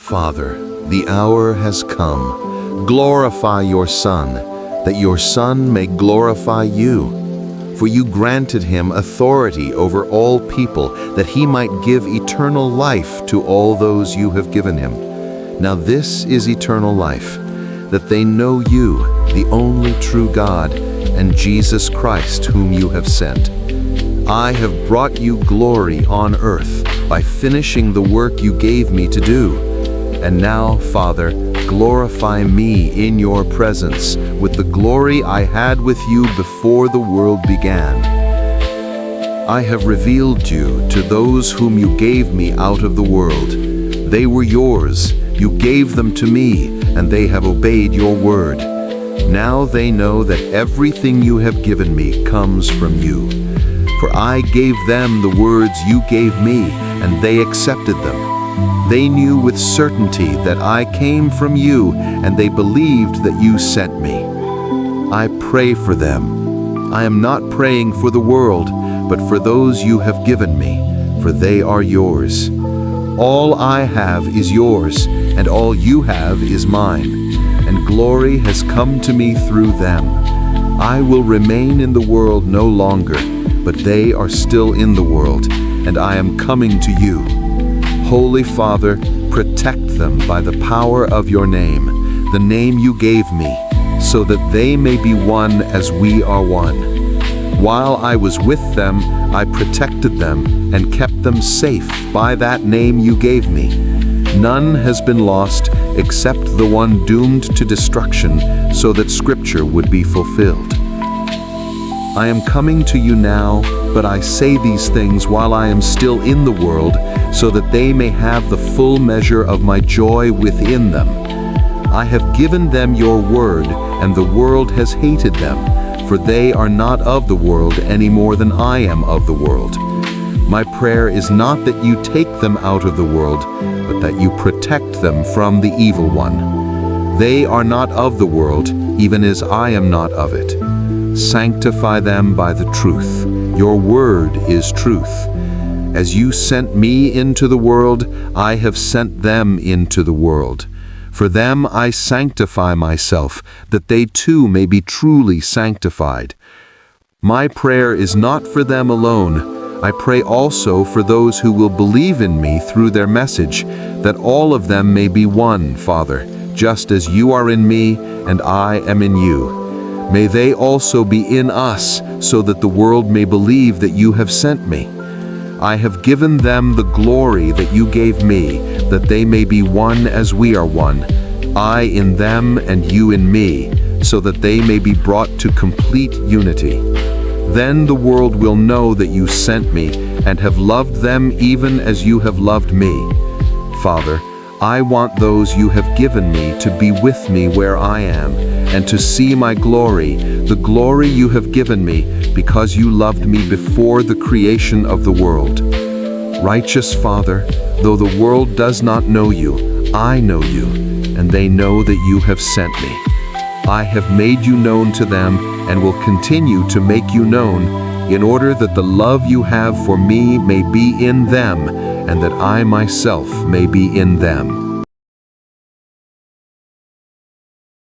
Father, the hour has come. Glorify your Son, that your Son may glorify you. For you granted him authority over all people, that he might give eternal life to all those you have given him. Now this is eternal life, that they know you, the only true God, and Jesus Christ, whom you have sent. I have brought you glory on earth by finishing the work you gave me to do. And now, Father, glorify me in your presence with the glory I had with you before the world began. I have revealed you to those whom you gave me out of the world. They were yours, you gave them to me, and they have obeyed your word. Now they know that everything you have given me comes from you. For I gave them the words you gave me, and they accepted them. They knew with certainty that I came from you, and they believed that you sent me. I pray for them. I am not praying for the world, but for those you have given me, for they are yours. All I have is yours, and all you have is mine, and glory has come to me through them. I will remain in the world no longer, but they are still in the world, and I am coming to you. Holy Father, protect them by the power of your name, the name you gave me, so that they may be one as we are one. While I was with them, I protected them and kept them safe by that name you gave me. None has been lost except the one doomed to destruction, so that Scripture would be fulfilled. I am coming to you now, but I say these things while I am still in the world, so that they may have the full measure of my joy within them. I have given them your word, and the world has hated them, for they are not of the world any more than I am of the world. My prayer is not that you take them out of the world, but that you protect them from the evil one. They are not of the world, even as I am not of it. Sanctify them by the truth. Your word is truth. As you sent me into the world, I have sent them into the world. For them I sanctify myself, that they too may be truly sanctified. My prayer is not for them alone. I pray also for those who will believe in me through their message, that all of them may be one, Father, just as you are in me and I am in you. May they also be in us, so that the world may believe that you have sent me. I have given them the glory that you gave me, that they may be one as we are one, I in them and you in me, so that they may be brought to complete unity. Then the world will know that you sent me and have loved them even as you have loved me. Father, I want those you have given me to be with me where I am, and to see my glory, the glory you have given me, because you loved me before the creation of the world. Righteous Father, though the world does not know you, I know you, and they know that you have sent me. I have made you known to them, and will continue to make you known, in order that the love you have for me may be in them, and that I myself may be in them.